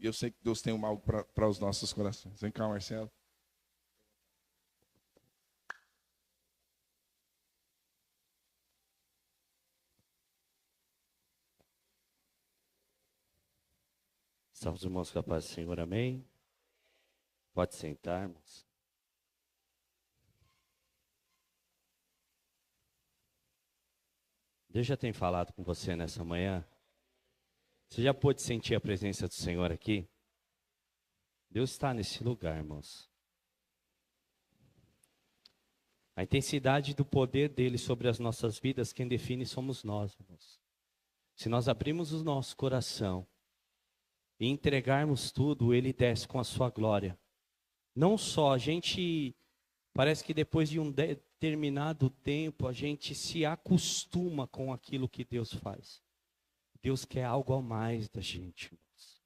E eu sei que Deus tem algo para os nossos corações. Vem cá, Marcelo. Salve os irmãos com a paz do Senhor, amém? Pode sentar, irmãos. Deus já tem falado com você nessa manhã? Você já pôde sentir a presença do Senhor aqui? Deus está nesse lugar, irmãos. A intensidade do poder dele sobre as nossas vidas, quem define somos nós, irmãos. Se nós abrirmos o nosso coração e entregarmos tudo, ele desce com a sua glória. Não só, a gente, parece que depois de um determinado tempo, a gente se acostuma com aquilo que Deus faz. Deus quer algo a mais da gente, irmãos.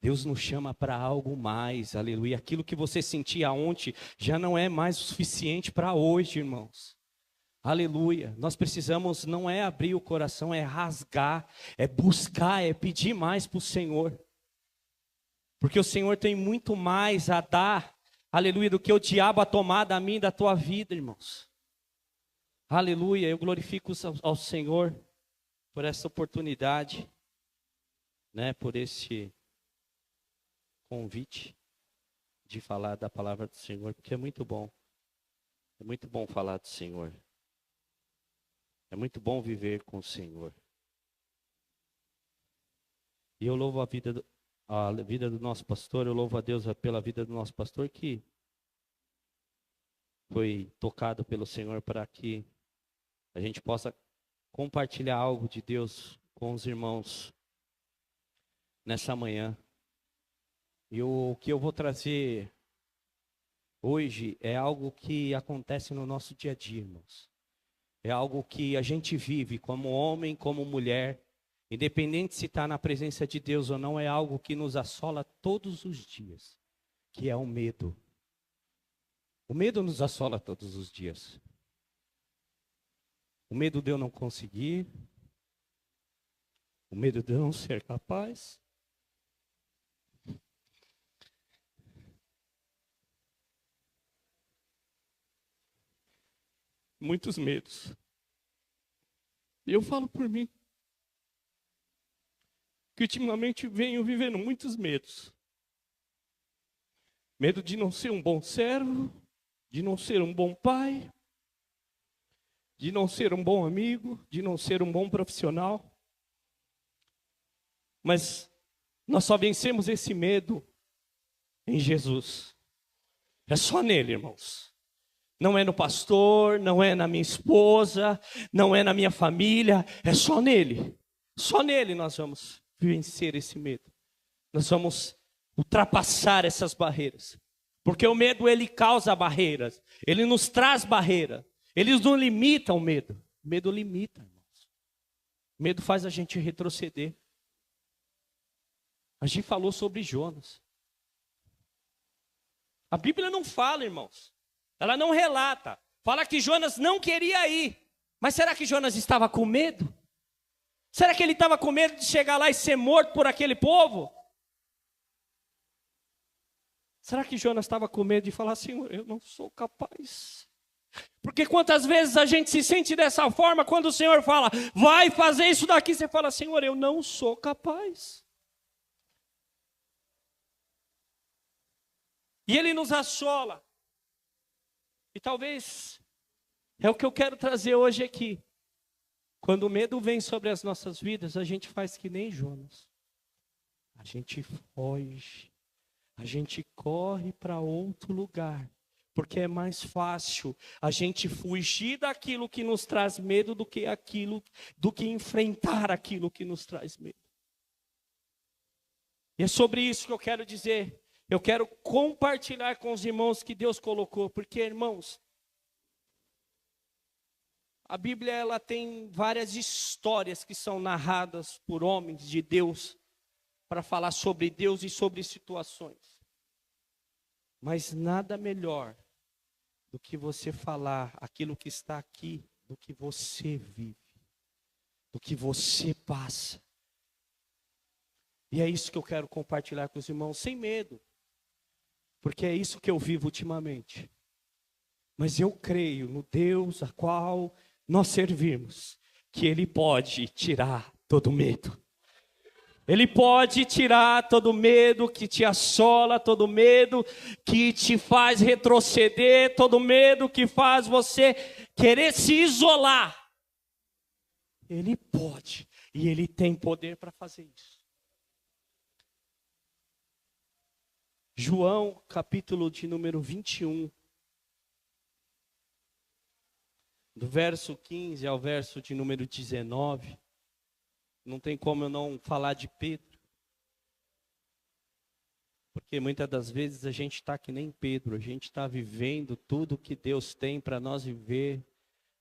Deus nos chama para algo mais, aleluia. Aquilo que você sentia ontem já não é mais o suficiente para hoje, irmãos. Aleluia. Nós precisamos, não é abrir o coração, é rasgar, é buscar, é pedir mais para o Senhor. Porque o Senhor tem muito mais a dar, aleluia, do que o diabo a tomar da minha e da tua vida, irmãos. Aleluia. Eu glorifico ao Senhor por essa oportunidade, né, por esse convite de falar da palavra do Senhor, porque é muito bom falar do Senhor, é muito bom viver com o Senhor. E eu louvo a vida do nosso pastor, eu louvo a Deus pela vida do nosso pastor, que foi tocado pelo Senhor para que a gente possa compartilhar algo de Deus com os irmãos nessa manhã. E o que eu vou trazer hoje é algo que acontece no nosso dia a dia, irmãos. É algo que a gente vive como homem, como mulher, independente se está na presença de Deus ou não, é algo que nos assola todos os dias, que é o medo. O medo nos assola todos os dias. O medo de eu não conseguir, o medo de eu não ser capaz. Muitos medos. E eu falo por mim, que ultimamente venho vivendo muitos medos. Medo de não ser um bom servo, de não ser um bom pai, de não ser um bom amigo, de não ser um bom profissional. Mas nós só vencemos esse medo em Jesus. É só nele, irmãos. Não é no pastor, não é na minha esposa, não é na minha família, é só nele. Só nele nós vamos vencer esse medo. Nós vamos ultrapassar essas barreiras. Porque o medo, ele causa barreiras. Ele nos traz barreira. Ele não limita o medo. O medo limita, irmãos. O medo faz a gente retroceder. A gente falou sobre Jonas. A Bíblia não fala, irmãos. Ela não relata. Fala que Jonas não queria ir. Mas será que Jonas estava com medo? Será que ele estava com medo de chegar lá e ser morto por aquele povo? Será que Jonas estava com medo de falar, Senhor, eu não sou capaz? Porque quantas vezes a gente se sente dessa forma, quando o Senhor fala, vai fazer isso daqui, você fala, Senhor, eu não sou capaz. E ele nos assola. E talvez é o que eu quero trazer hoje aqui. Quando o medo vem sobre as nossas vidas, a gente faz que nem Jonas. A gente foge. A gente corre para outro lugar. Porque é mais fácil a gente fugir daquilo que nos traz medo do que enfrentar aquilo que nos traz medo. E é sobre isso que eu quero dizer. Eu quero compartilhar com os irmãos que Deus colocou, porque, irmãos, a Bíblia ela tem várias histórias que são narradas por homens de Deus para falar sobre Deus e sobre situações. Mas nada melhor do que você falar aquilo que está aqui, do que você vive, do que você passa. E é isso que eu quero compartilhar com os irmãos, sem medo. Porque é isso que eu vivo ultimamente. Mas eu creio no Deus a qual nós servimos, que Ele pode tirar todo medo. Ele pode tirar todo medo que te assola, todo medo que te faz retroceder, todo medo que faz você querer se isolar. Ele pode e Ele tem poder para fazer isso. João, capítulo de número 21, do verso 15 ao verso de número 19. Não tem como eu não falar de Pedro. Porque muitas das vezes a gente está que nem Pedro. A gente está vivendo tudo que Deus tem para nós viver.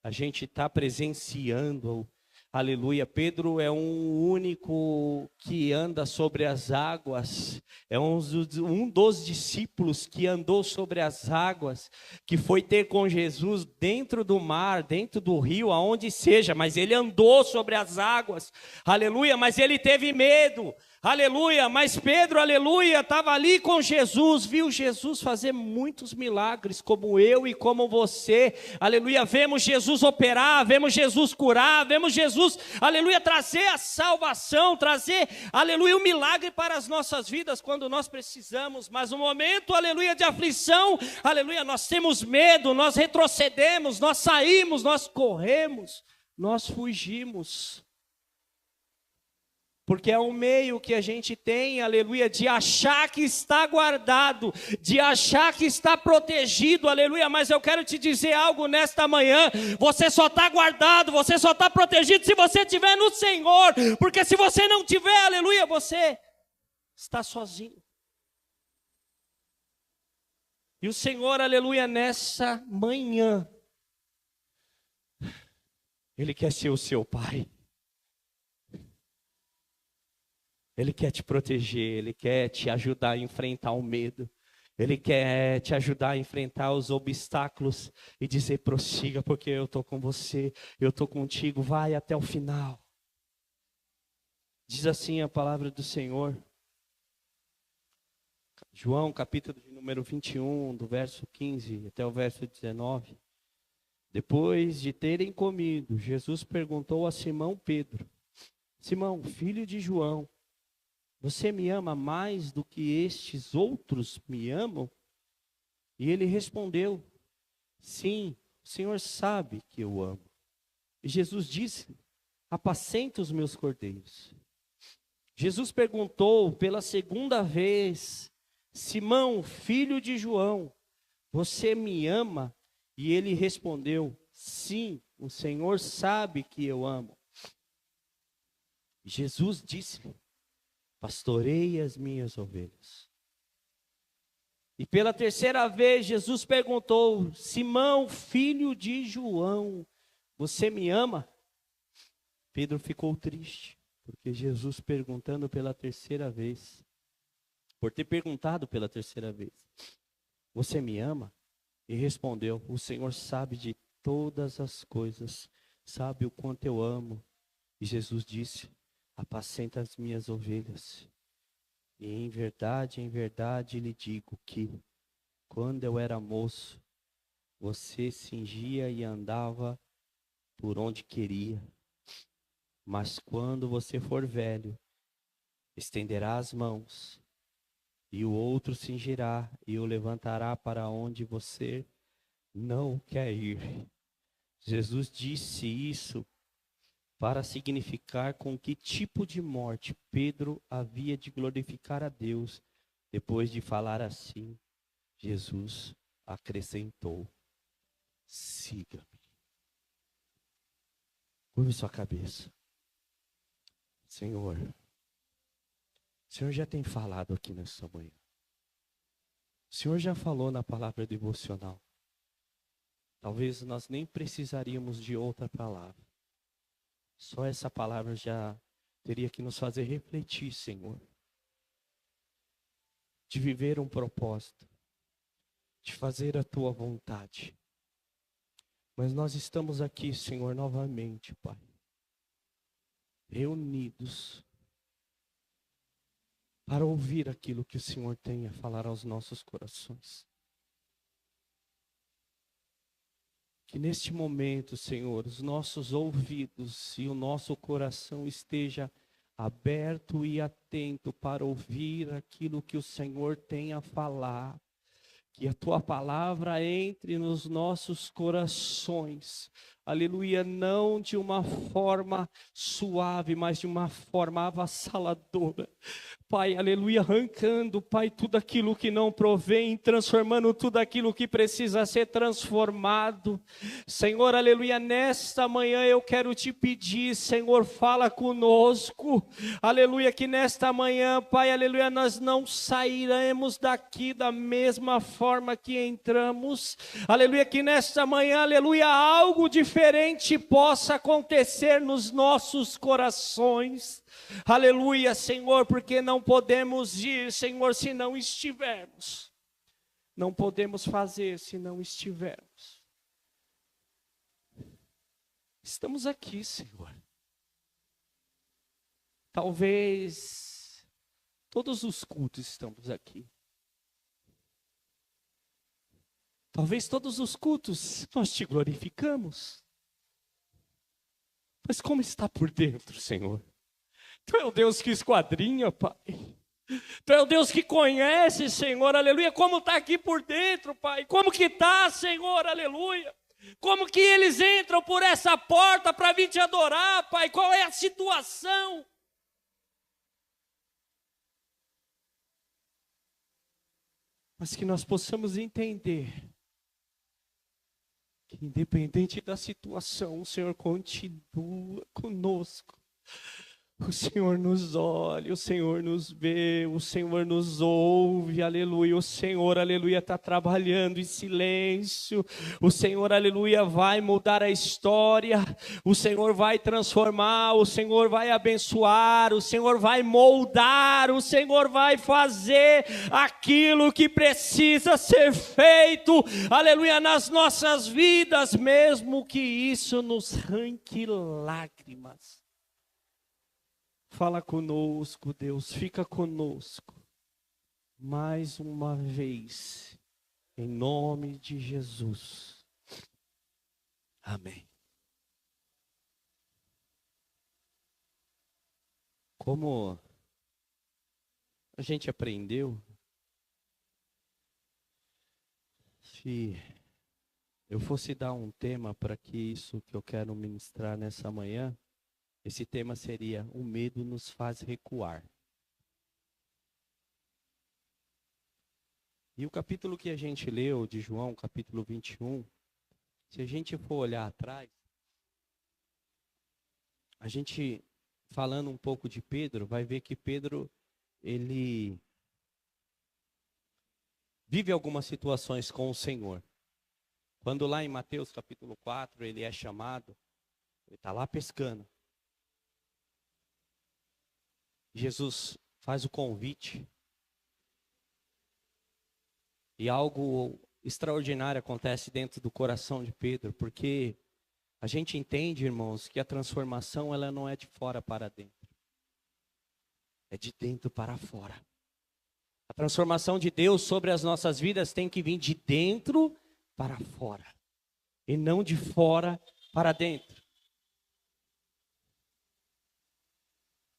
A gente está presenciando. Aleluia. Pedro é um único que anda sobre as águas. É um dos discípulos que andou sobre as águas. Que foi ter com Jesus dentro do mar, dentro do rio, aonde seja. Mas ele andou sobre as águas. Aleluia. Mas ele teve medo. Aleluia, mas Pedro, aleluia, estava ali com Jesus, viu Jesus fazer muitos milagres, como eu e como você, aleluia, vemos Jesus operar, vemos Jesus curar, vemos Jesus, aleluia, trazer a salvação, trazer, aleluia, o milagre para as nossas vidas, quando nós precisamos, mas no momento, aleluia, de aflição, aleluia, nós temos medo, nós retrocedemos, nós saímos, nós corremos, nós fugimos. Porque é um meio que a gente tem, aleluia, de achar que está guardado, de achar que está protegido, aleluia. Mas eu quero te dizer algo nesta manhã: você só está guardado, você só está protegido se você estiver no Senhor. Porque se você não tiver, aleluia, você está sozinho. E o Senhor, aleluia, nessa manhã, Ele quer ser o seu Pai. Ele quer te proteger, Ele quer te ajudar a enfrentar o medo. Ele quer te ajudar a enfrentar os obstáculos e dizer: prossiga, porque eu estou com você, eu estou contigo, vai até o final. Diz assim a palavra do Senhor. João, capítulo de número 21, do verso 15 até o verso 19. Depois de terem comido, Jesus perguntou a Simão Pedro: Simão, filho de João, você me ama mais do que estes outros me amam? E ele respondeu: sim, o Senhor sabe que eu amo. E Jesus disse: apacenta os meus cordeiros. Jesus perguntou pela segunda vez: Simão, filho de João, você me ama? E ele respondeu: sim, o Senhor sabe que eu amo. Jesus disse: pastorei as minhas ovelhas. E pela terceira vez Jesus perguntou: Simão, filho de João, você me ama? Pedro ficou triste, porque Jesus perguntando pela terceira vez, por ter perguntado pela terceira vez: você me ama? E respondeu: o Senhor sabe de todas as coisas, sabe o quanto eu amo. E Jesus disse: apacenta as minhas ovelhas. E em verdade lhe digo que, quando eu era moço, você cingia e andava por onde queria. Mas quando você for velho, estenderá as mãos, e o outro cingirá e o levantará para onde você não quer ir. Jesus disse isso para significar com que tipo de morte Pedro havia de glorificar a Deus. Depois de falar assim, Jesus acrescentou: siga-me. Curve sua cabeça. Senhor, o Senhor já tem falado aqui nessa manhã. O Senhor já falou na palavra devocional. Talvez nós nem precisaríamos de outra palavra. Só essa palavra já teria que nos fazer refletir, Senhor. De viver um propósito. De fazer a Tua vontade. Mas nós estamos aqui, Senhor, novamente, Pai. Reunidos. para ouvir aquilo que o Senhor tem a falar aos nossos corações. Que neste momento, Senhor, os nossos ouvidos e o nosso coração esteja aberto e atento para ouvir aquilo que o Senhor tem a falar. Que a tua palavra entre nos nossos corações. Aleluia, não de uma forma suave, mas de uma forma avassaladora. Pai, aleluia, arrancando, Pai, tudo aquilo que não provém, transformando tudo aquilo que precisa ser transformado. Senhor, aleluia, nesta manhã eu quero te pedir, Senhor, fala conosco. Aleluia, que nesta manhã, Pai, aleluia, nós não sairemos daqui da mesma forma que entramos. Aleluia, que nesta manhã, aleluia, algo diferente possa acontecer nos nossos corações. Aleluia, Senhor, porque não podemos ir, Senhor, se não estivermos. Não podemos fazer se não estivermos. Estamos aqui, Senhor. Talvez todos os cultos estamos aqui. Talvez todos os cultos nós te glorificamos. Mas como está por dentro, Senhor? Tu é o Deus que esquadrinha, Pai. Tu é o Deus que conhece, Senhor, aleluia. Como está aqui por dentro, Pai? Como que está, Senhor, aleluia? Como que eles entram por essa porta para vir te adorar, Pai? Qual é a situação? Mas que nós possamos entender que independente da situação, o Senhor continua conosco. O Senhor nos olha, o Senhor nos vê, o Senhor nos ouve, aleluia. O Senhor, aleluia, está trabalhando em silêncio. O Senhor, aleluia, vai mudar a história. O Senhor vai transformar, o Senhor vai abençoar, o Senhor vai moldar, o Senhor vai fazer aquilo que precisa ser feito, aleluia, nas nossas vidas, mesmo que isso nos arranque lágrimas. Fala conosco, Deus, fica conosco, mais uma vez, em nome de Jesus. Amém. Como a gente aprendeu, se eu fosse dar um tema para que isso que eu quero ministrar nessa manhã, esse tema seria: o medo nos faz recuar. E o capítulo que a gente leu de João, capítulo 21, se a gente for olhar atrás, a gente, falando um pouco de Pedro, vai ver que Pedro, ele vive algumas situações com o Senhor. Quando lá em Mateus capítulo 4, ele é chamado, ele está lá pescando. Jesus faz o convite e algo extraordinário acontece dentro do coração de Pedro, porque a gente entende, irmãos, que a transformação ela não é de fora para dentro, é de dentro para fora. A transformação de Deus sobre as nossas vidas tem que vir de dentro para fora e não de fora para dentro.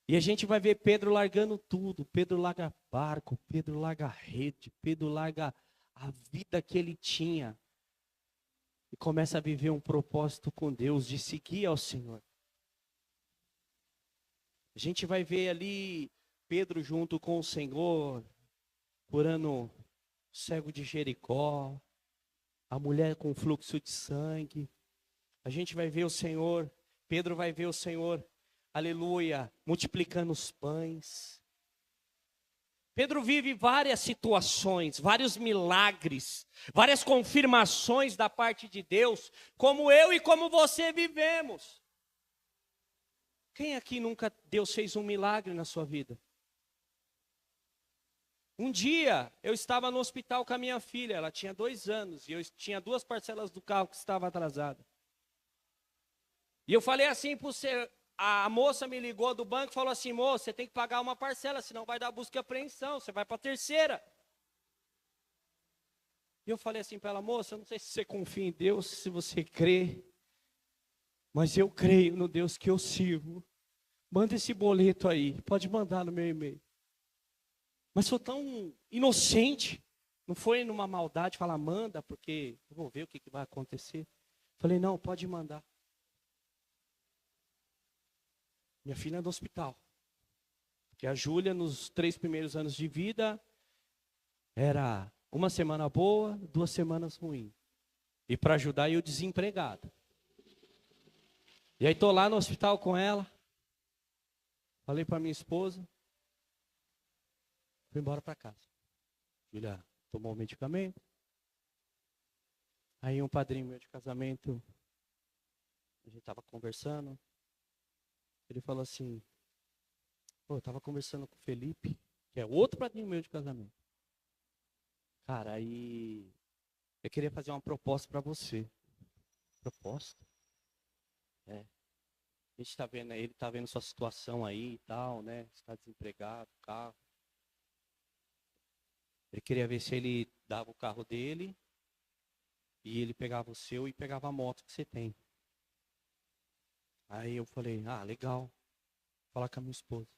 E a gente vai ver Pedro largando tudo. Pedro larga barco, Pedro larga rede, Pedro larga a vida que ele tinha. E começa a viver um propósito com Deus, de seguir ao Senhor. A gente vai ver ali Pedro junto com o Senhor, curando o cego de Jericó, a mulher com fluxo de sangue. A gente vai ver o Senhor, Pedro vai ver o Senhor, aleluia, multiplicando os pães. Pedro vive várias situações, vários milagres, várias confirmações da parte de Deus, como eu e como você vivemos. Quem aqui nunca Deus fez um milagre na sua vida? Um dia eu estava no hospital com a minha filha, ela tinha 2 anos, e eu tinha 2 parcelas do carro que estava atrasada. E eu falei assim para A moça me ligou do banco e falou assim, moça, você tem que pagar uma parcela, senão vai dar busca e apreensão, você vai para a terceira. E eu falei assim para ela, moça, eu não sei se você confia em Deus, se você crê, mas eu creio no Deus que eu sirvo. Manda esse boleto aí, pode mandar no meu e-mail. Mas sou tão inocente, não foi numa maldade, falar manda, porque eu vou ver o que vai acontecer. Falei, não, pode mandar. Minha filha é do hospital. Porque a Júlia, nos 3 primeiros anos de vida, era uma semana boa, 2 semanas ruim. E para ajudar eu desempregado. E aí estou lá no hospital com ela. Falei para minha esposa. Fui embora para casa. Júlia tomou o medicamento. Aí um padrinho meu de casamento, a gente estava conversando. Ele falou assim, pô, eu estava conversando com o Felipe, que é outro padrinho meu de casamento. Cara, aí eu queria fazer uma proposta para você. Proposta? É. A gente está vendo, ele está vendo sua situação aí e tal, né? Você está desempregado, carro. Ele queria ver se ele dava o carro dele e ele pegava o seu e pegava a moto que você tem. Aí eu falei, ah, legal. Vou falar com a minha esposa.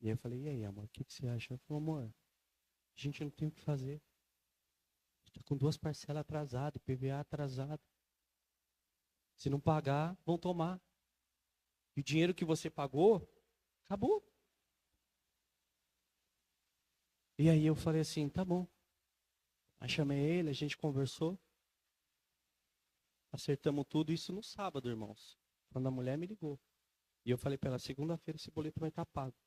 E aí eu falei, e aí, amor, o que você acha? Ela falou, amor, a gente não tem o que fazer. A gente está com 2 parcelas atrasadas, IPVA atrasado. Se não pagar, vão tomar. E o dinheiro que você pagou, acabou. E aí eu falei assim, tá bom. Aí chamei ele, a gente conversou. Acertamos tudo, isso no sábado, irmãos. Quando a mulher me ligou. E eu falei para ela, segunda-feira esse boleto vai estar pago.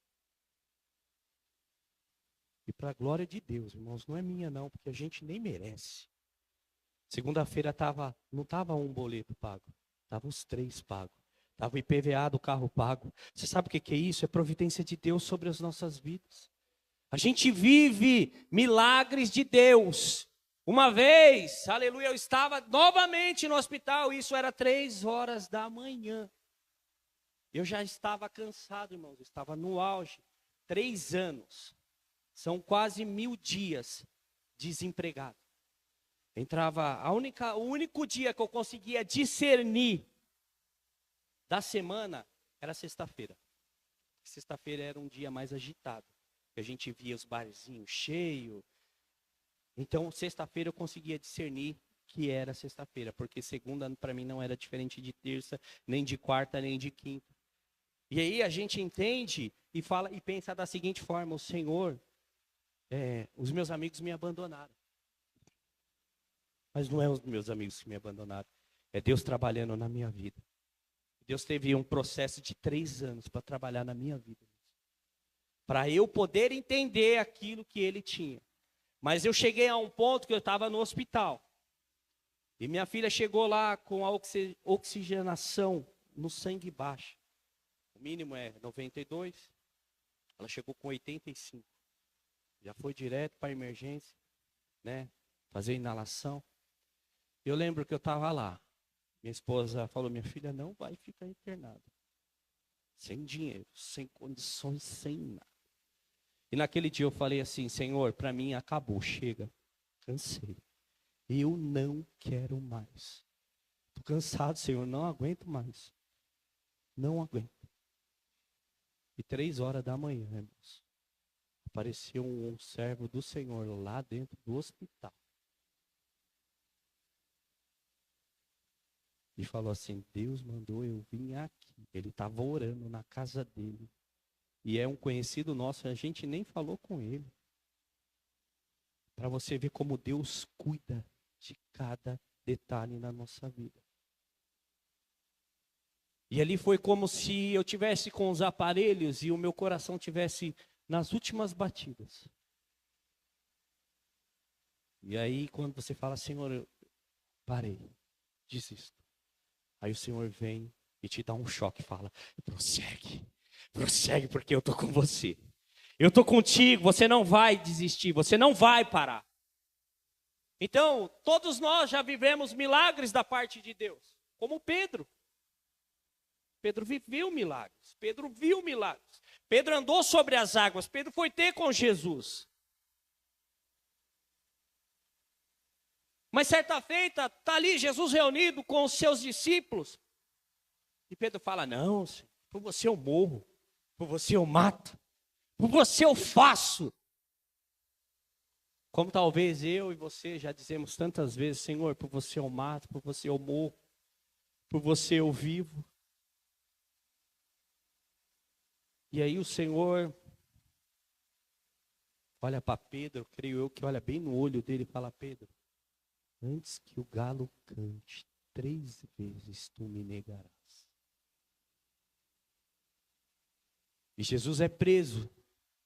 E para a glória de Deus, irmãos, não é minha não, porque a gente nem merece. Segunda-feira não estava um boleto pago, estava os 3 pagos. Estava o IPVA do carro pago. Você sabe o que é isso? É providência de Deus sobre as nossas vidas. A gente vive milagres de Deus. Uma vez, aleluia, eu estava novamente no hospital, isso era 3 horas da manhã. Eu já estava cansado, irmãos, eu estava no auge. 3 anos, são quase 1000 dias desempregado. Entrava, o único dia que eu conseguia discernir da semana era sexta-feira. Sexta-feira era um dia mais agitado. A gente via os barzinhos cheios. Então, sexta-feira eu conseguia discernir que era sexta-feira, porque segunda para mim não era diferente de terça, nem de quarta, nem de quinta. E aí a gente entende e fala e pensa da seguinte forma: o Senhor, os meus amigos me abandonaram. Mas não é os meus amigos que me abandonaram, é Deus trabalhando na minha vida. Deus teve um processo de 3 anos para trabalhar na minha vida, para eu poder entender aquilo que Ele tinha. Mas eu cheguei a um ponto que eu estava no hospital. E minha filha chegou lá com a oxigenação no sangue baixa. O mínimo é 92. Ela chegou com 85. Já foi direto para a emergência, né? Fazer inalação. Eu lembro que eu estava lá. Minha esposa falou, minha filha não vai ficar internada. Sem dinheiro, sem condições, sem nada. E naquele dia eu falei assim, Senhor, para mim acabou, chega. Cansei. Eu não quero mais. Estou cansado, Senhor, não aguento mais. Não aguento. E 3 horas da manhã, irmãos, apareceu um servo do Senhor lá dentro do hospital. E falou assim, Deus mandou eu vir aqui. Ele estava orando na casa dele. E é um conhecido nosso, a gente nem falou com ele. Para você ver como Deus cuida de cada detalhe na nossa vida. E ali foi como se eu tivesse com os aparelhos e o meu coração tivesse nas últimas batidas. E aí quando você fala, Senhor, eu parei, desisto. Aí o Senhor vem e te dá um choque e fala, prossegue. Prossegue porque eu estou com você. Eu estou contigo, você não vai desistir, você não vai parar. Então, todos nós já vivemos milagres da parte de Deus. Como Pedro. Pedro viveu milagres. Pedro viu milagres. Pedro andou sobre as águas. Pedro foi ter com Jesus. Mas certa feita, está ali Jesus reunido com os seus discípulos. E Pedro fala, não, Senhor, por você eu morro. Por você eu mato. Por você eu faço. Como talvez eu e você já dizemos tantas vezes, Senhor, por você eu mato, por você eu morro. Por você eu vivo. E aí o Senhor olha para Pedro, creio eu que olha bem no olho dele e fala, Pedro, antes que o galo cante, 3 vezes tu me negarás. E Jesus é preso,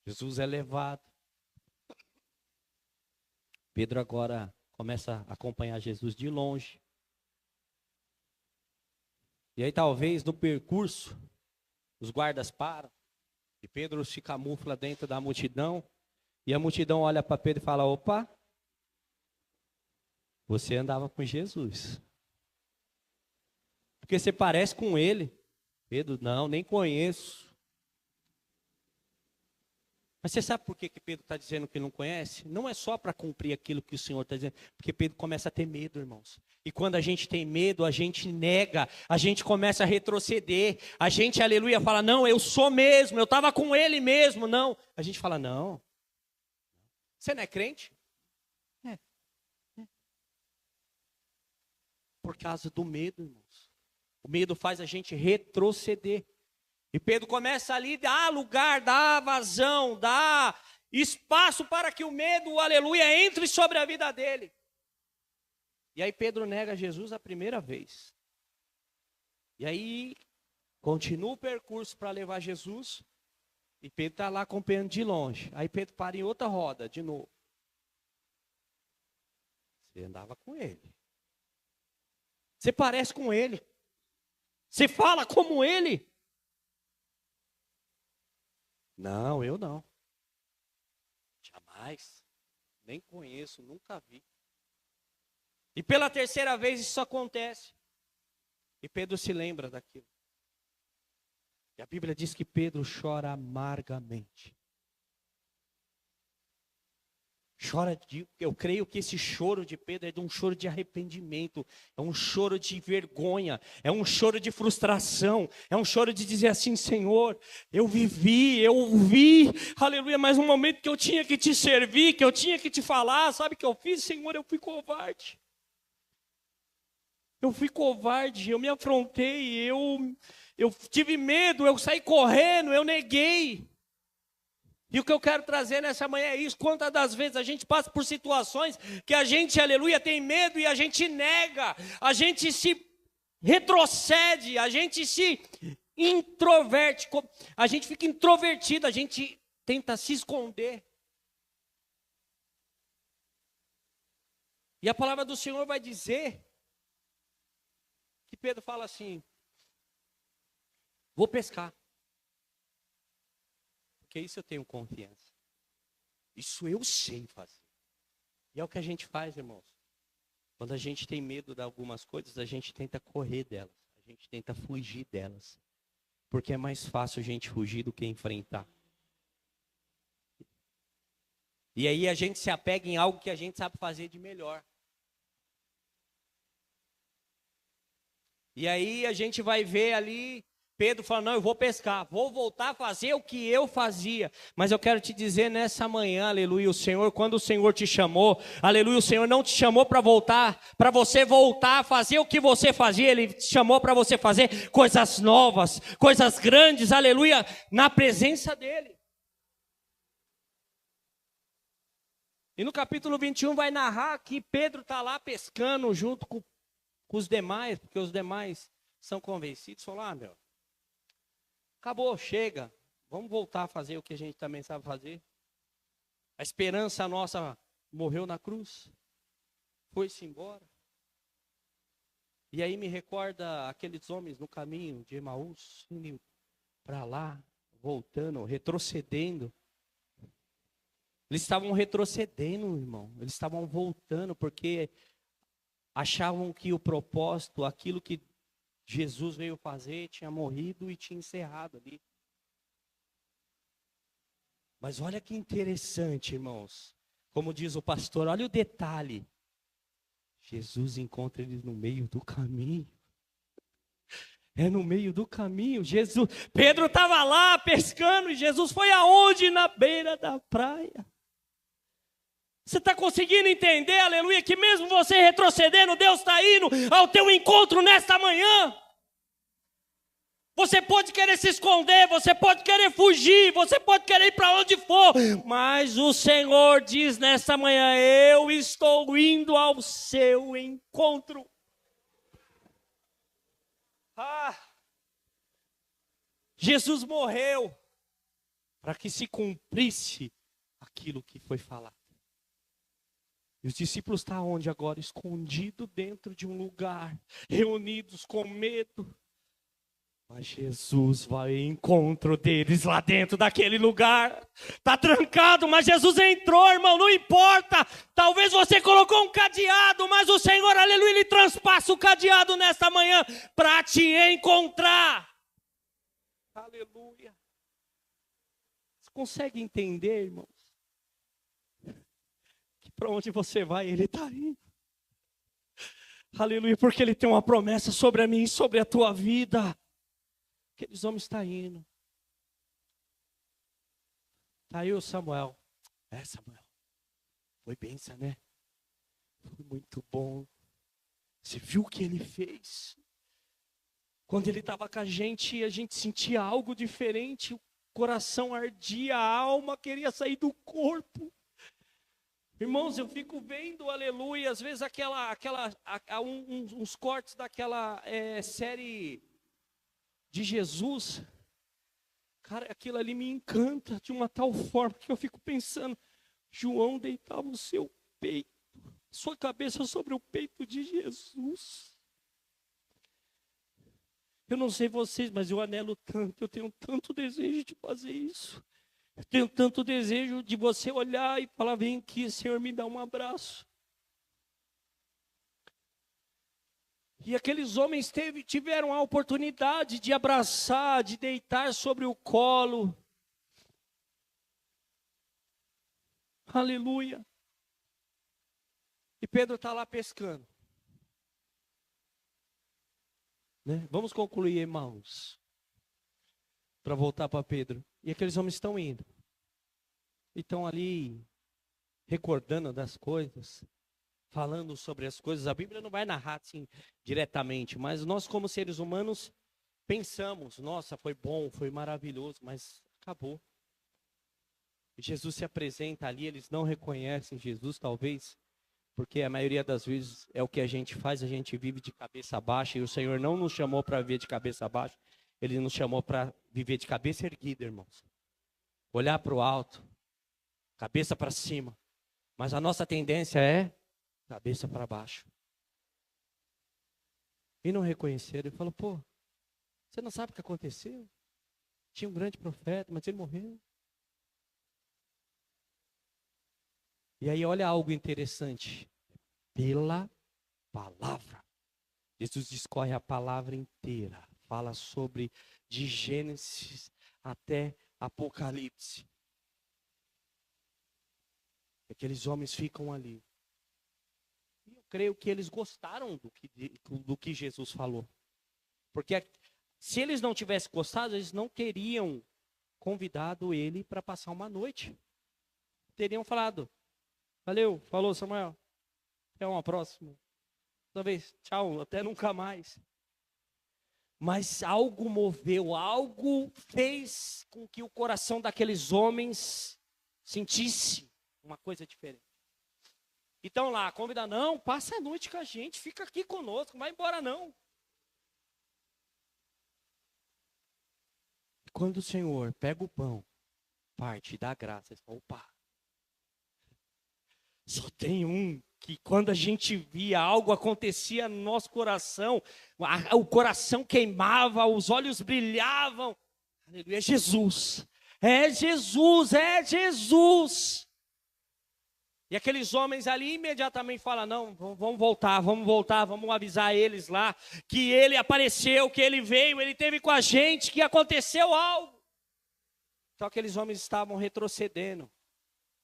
Jesus é levado. Pedro agora começa a acompanhar Jesus de longe. E aí talvez no percurso, os guardas param, e Pedro se camufla dentro da multidão, e a multidão olha para Pedro e fala, opa, você andava com Jesus. Porque você parece com ele. Pedro, não, nem conheço. Mas você sabe por que Pedro está dizendo que não conhece? Não é só para cumprir aquilo que o Senhor está dizendo. Porque Pedro começa a ter medo, irmãos. E quando a gente tem medo, a gente nega. A gente começa a retroceder. A gente, aleluia, fala, não, eu sou mesmo. Eu estava com ele mesmo. Não. A gente fala, não. Você não é crente? É. Por causa do medo, irmãos. O medo faz a gente retroceder. E Pedro começa ali, dá lugar, dá vazão, dá espaço para que o medo, aleluia, entre sobre a vida dele. E aí Pedro nega Jesus a primeira vez. E aí continua o percurso para levar Jesus. E Pedro está lá acompanhando de longe. Aí Pedro para em outra roda, de novo. Você andava com ele. Você parece com ele. Você fala como ele. Não, eu não. Jamais. Nem conheço, nunca vi. E pela terceira vez isso acontece. E Pedro se lembra daquilo. E a Bíblia diz que Pedro chora amargamente. Eu creio que esse choro de Pedro é de um choro de arrependimento, é um choro de vergonha, é um choro de frustração, é um choro de dizer assim, Senhor, eu vi, aleluia, mas um momento que eu tinha que te servir, que eu tinha que te falar, sabe o que eu fiz, Senhor, eu fui covarde. Eu me afrontei, eu tive medo, eu saí correndo, eu neguei. E o que eu quero trazer nessa manhã é isso. Quantas das vezes a gente passa por situações que a gente, aleluia, tem medo e a gente nega, a gente se retrocede, a gente se introverte, a gente fica introvertido, a gente tenta se esconder. E a palavra do Senhor vai dizer que Pedro fala assim, vou pescar. Porque isso eu tenho confiança. Isso eu sei fazer. E é o que a gente faz, irmãos. Quando a gente tem medo de algumas coisas, a gente tenta correr delas. A gente tenta fugir delas. Porque é mais fácil a gente fugir do que enfrentar. E aí a gente se apega em algo que a gente sabe fazer de melhor. E aí a gente vai ver ali Pedro fala, não, eu vou pescar, vou voltar a fazer o que eu fazia. Mas eu quero te dizer nessa manhã, aleluia, o Senhor, quando o Senhor te chamou, aleluia, o Senhor não te chamou para voltar, para você voltar a fazer o que você fazia, Ele te chamou para você fazer coisas novas, coisas grandes, aleluia, na presença dEle. E no capítulo 21 vai narrar que Pedro está lá pescando junto com os demais, porque os demais são convencidos, falam, meu, acabou, chega, vamos voltar a fazer o que a gente também sabe fazer. A esperança nossa morreu na cruz, foi-se embora. E aí me recorda aqueles homens no caminho de Emaús, indo para lá, voltando, retrocedendo. Eles estavam retrocedendo, irmão, eles estavam voltando, porque achavam que o propósito, aquilo que Jesus veio fazer, tinha morrido e tinha encerrado ali. Mas olha que interessante, irmãos. Como diz o pastor, olha o detalhe. Jesus encontra eles no meio do caminho. É no meio do caminho. Pedro estava lá pescando e Jesus foi aonde? Na beira da praia. Você está conseguindo entender, aleluia, que mesmo você retrocedendo, Deus está indo ao teu encontro nesta manhã. Você pode querer se esconder, você pode querer fugir, você pode querer ir para onde for, mas o Senhor diz nesta manhã, eu estou indo ao seu encontro. Jesus morreu para que se cumprisse aquilo que foi falado. E os discípulos estão onde agora? Escondidos dentro de um lugar, reunidos com medo. Mas Jesus vai ao encontro deles lá dentro daquele lugar. Está trancado, mas Jesus entrou, irmão, não importa. Talvez você colocou um cadeado, mas o Senhor, aleluia, Ele transpassa o cadeado nesta manhã para te encontrar. Aleluia. Você consegue entender, irmãos? Que para onde você vai, Ele está indo. Aleluia, porque Ele tem uma promessa sobre a mim e sobre a tua vida. Aqueles homens estão indo. Está aí o Samuel. Samuel. Foi bênção, né? Foi muito bom. Você viu o que ele fez? Quando ele estava com a gente sentia algo diferente. O coração ardia, a alma queria sair do corpo. Irmãos, eu fico vendo, aleluia, às vezes uns cortes daquela série de Jesus, cara, aquilo ali me encanta de uma tal forma que eu fico pensando, João deitava o seu peito, sua cabeça sobre o peito de Jesus. Eu não sei vocês, mas eu anelo tanto, eu tenho tanto desejo de fazer isso. Eu tenho tanto desejo de você olhar e falar, vem aqui, Senhor, me dá um abraço. E aqueles homens tiveram a oportunidade de abraçar, de deitar sobre o colo. Aleluia. E Pedro está lá pescando. Né? Vamos concluir, irmãos. Para voltar para Pedro. E aqueles homens estão indo. E estão ali recordando das coisas. Falando sobre as coisas, a Bíblia não vai narrar assim diretamente, mas nós como seres humanos pensamos, nossa, foi bom, foi maravilhoso, mas acabou. E Jesus se apresenta ali, eles não reconhecem Jesus talvez, porque a maioria das vezes é o que a gente faz, a gente vive de cabeça baixa, e o Senhor não nos chamou para viver de cabeça baixa, Ele nos chamou para viver de cabeça erguida, irmãos. Olhar para o alto, cabeça para cima, mas a nossa tendência é cabeça para baixo. E não reconheceram. Ele falou, pô, você não sabe o que aconteceu? Tinha um grande profeta, mas ele morreu. E aí olha algo interessante. Pela palavra. Jesus discorre a palavra inteira. Fala sobre de Gênesis até Apocalipse. Aqueles homens ficam ali. Eu creio que eles gostaram do que Jesus falou. Porque se eles não tivessem gostado, eles não teriam convidado ele para passar uma noite. Teriam falado, valeu, falou Samuel, até uma próxima. Talvez, tchau, até nunca mais. Mas algo moveu, algo fez com que o coração daqueles homens sentisse uma coisa diferente. Então lá, convida, não, passa a noite com a gente, fica aqui conosco, não vai embora não. Quando o Senhor pega o pão, parte e dá graça, ele fala, opa, só tem um que quando a gente via algo acontecia no nosso coração, o coração queimava, os olhos brilhavam, aleluia, é Jesus, é Jesus, é Jesus. E aqueles homens ali imediatamente falam, não, vamos voltar, vamos avisar eles lá, que ele apareceu, que ele veio, ele esteve com a gente, que aconteceu algo. Então aqueles homens estavam retrocedendo,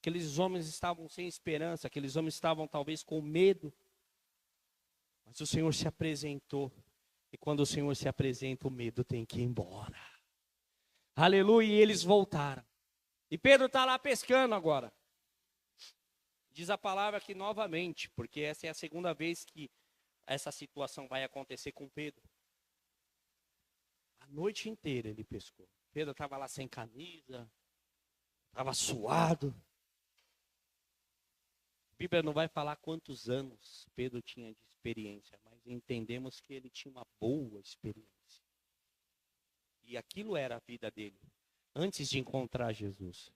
aqueles homens estavam sem esperança, aqueles homens estavam talvez com medo. Mas o Senhor se apresentou, e quando o Senhor se apresenta, o medo tem que ir embora. Aleluia, e eles voltaram. E Pedro está lá pescando agora. Diz a palavra aqui novamente, porque essa é a segunda vez que essa situação vai acontecer com Pedro. A noite inteira ele pescou. Pedro estava lá sem camisa, estava suado. A Bíblia não vai falar quantos anos Pedro tinha de experiência, mas entendemos que ele tinha uma boa experiência. E aquilo era a vida dele, antes de encontrar Jesus.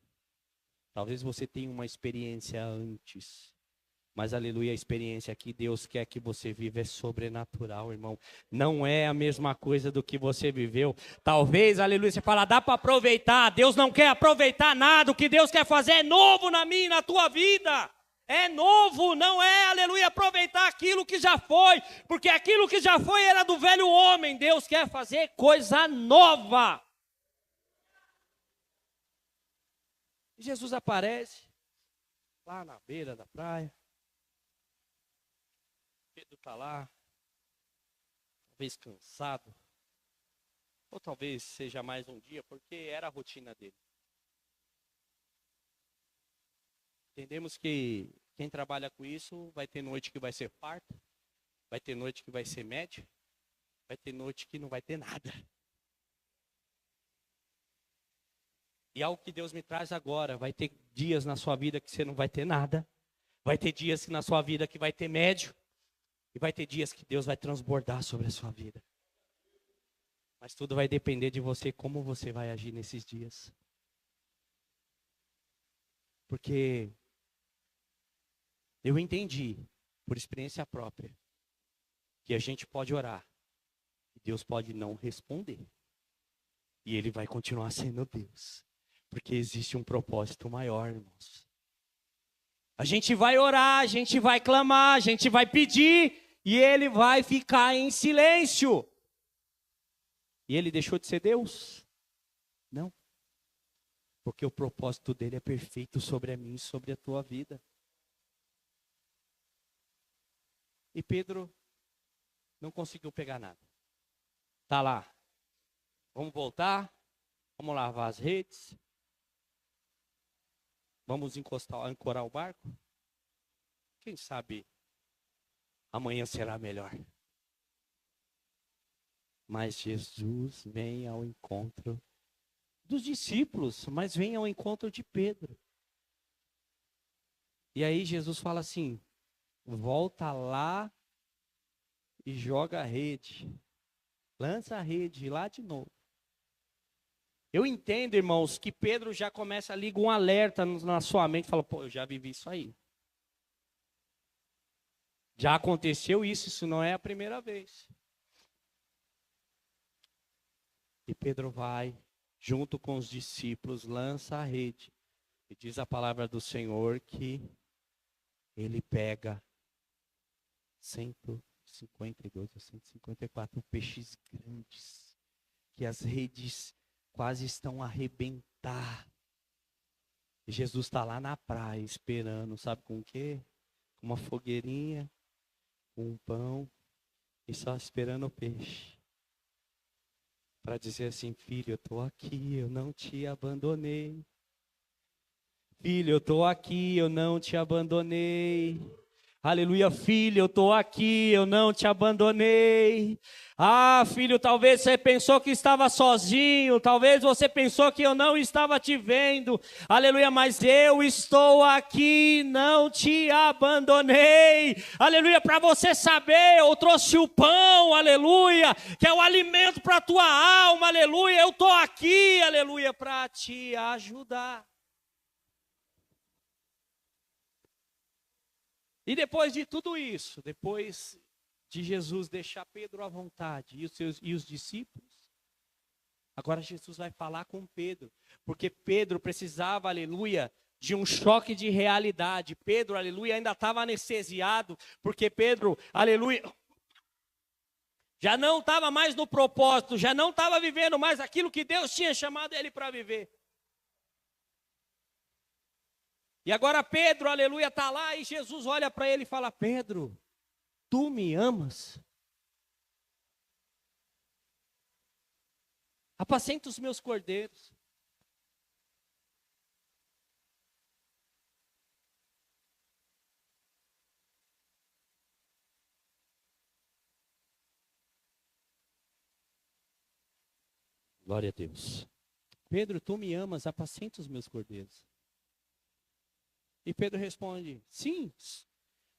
Talvez você tenha uma experiência antes, mas aleluia, a experiência que Deus quer que você viva é sobrenatural, irmão. Não é a mesma coisa do que você viveu. Talvez, aleluia, você fala, dá para aproveitar. Deus não quer aproveitar nada. O que Deus quer fazer é novo na minha e na tua vida. É novo, não é, aleluia, aproveitar aquilo que já foi. Porque aquilo que já foi era do velho homem. Deus quer fazer coisa nova. E Jesus aparece lá na beira da praia. Pedro está lá, talvez cansado, ou talvez seja mais um dia, porque era a rotina dele. Entendemos que quem trabalha com isso vai ter noite que vai ser farta, vai ter noite que vai ser média, vai ter noite que não vai ter nada. E algo que Deus me traz agora, vai ter dias na sua vida que você não vai ter nada. Vai ter dias na sua vida que vai ter médio. E vai ter dias que Deus vai transbordar sobre a sua vida. Mas tudo vai depender de você, como você vai agir nesses dias. Porque eu entendi, por experiência própria, que a gente pode orar. E Deus pode não responder. E Ele vai continuar sendo Deus. Porque existe um propósito maior, irmãos. A gente vai orar, a gente vai clamar, a gente vai pedir, e Ele vai ficar em silêncio. E Ele deixou de ser Deus? Não. Porque o propósito dele é perfeito sobre a mim e sobre a tua vida. E Pedro não conseguiu pegar nada. Tá lá. Vamos voltar, vamos lavar as redes. Vamos ancorar o barco? Quem sabe amanhã será melhor. Mas Jesus vem ao encontro dos discípulos, mas vem ao encontro de Pedro. E aí Jesus fala assim, volta lá e joga a rede. Lança a rede lá de novo. Eu entendo, irmãos, que Pedro já começa a ligar um alerta na sua mente. Fala, pô, eu já vivi isso aí. Já aconteceu isso não é a primeira vez. E Pedro vai, junto com os discípulos, lança a rede. E diz a palavra do Senhor que ele pega 152 ou 154 peixes grandes. Que as redes quase estão a arrebentar. E Jesus está lá na praia esperando, sabe com o quê? Com uma fogueirinha, com um pão e só esperando o peixe. Para dizer assim, filho, eu estou aqui, eu não te abandonei. Filho, eu estou aqui, eu não te abandonei. Aleluia, filho, eu estou aqui, eu não te abandonei. Ah, filho, talvez você pensou que estava sozinho, talvez você pensou que eu não estava te vendo. Aleluia, mas eu estou aqui, não te abandonei. Aleluia, para você saber, eu trouxe o pão, aleluia, que é o alimento para a tua alma, aleluia. Eu estou aqui, aleluia, para te ajudar. E depois de tudo isso, depois de Jesus deixar Pedro à vontade e os discípulos, agora Jesus vai falar com Pedro, porque Pedro precisava, aleluia, de um choque de realidade. Pedro, aleluia, ainda estava anestesiado, porque Pedro, aleluia, já não estava mais no propósito, já não estava vivendo mais aquilo que Deus tinha chamado ele para viver. E agora Pedro, aleluia, está lá e Jesus olha para ele e fala: Pedro, tu me amas? Apacenta os meus cordeiros. Glória a Deus. Pedro, tu me amas, apacenta os meus cordeiros. E Pedro responde: sim,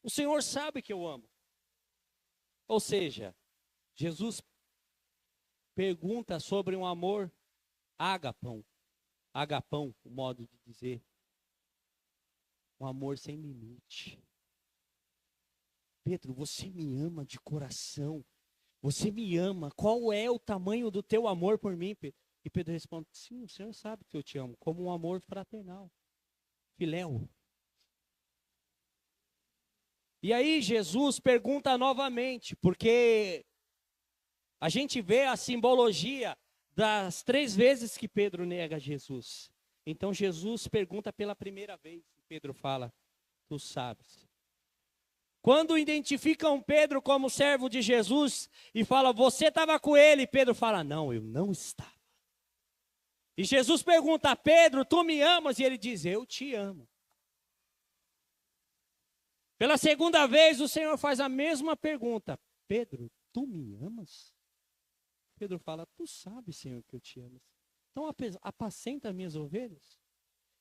o Senhor sabe que eu amo. Ou seja, Jesus pergunta sobre um amor ágapão. Agapão, o modo de dizer. Um amor sem limite. Pedro, você me ama de coração. Você me ama. Qual é o tamanho do teu amor por mim, Pedro? E Pedro responde: sim, o Senhor sabe que eu te amo. Como um amor fraternal. Filéu. E aí Jesus pergunta novamente, porque a gente vê a simbologia das 3 vezes que Pedro nega Jesus. Então Jesus pergunta pela primeira vez. E Pedro fala: tu sabes. Quando identificam Pedro como servo de Jesus e fala: você estava com ele? Pedro fala: não, eu não estava. E Jesus pergunta: Pedro, tu me amas? E ele diz: eu te amo. Pela segunda vez o Senhor faz a mesma pergunta: Pedro, tu me amas? Pedro fala: tu sabes, Senhor, que eu te amo. Então apacenta minhas ovelhas.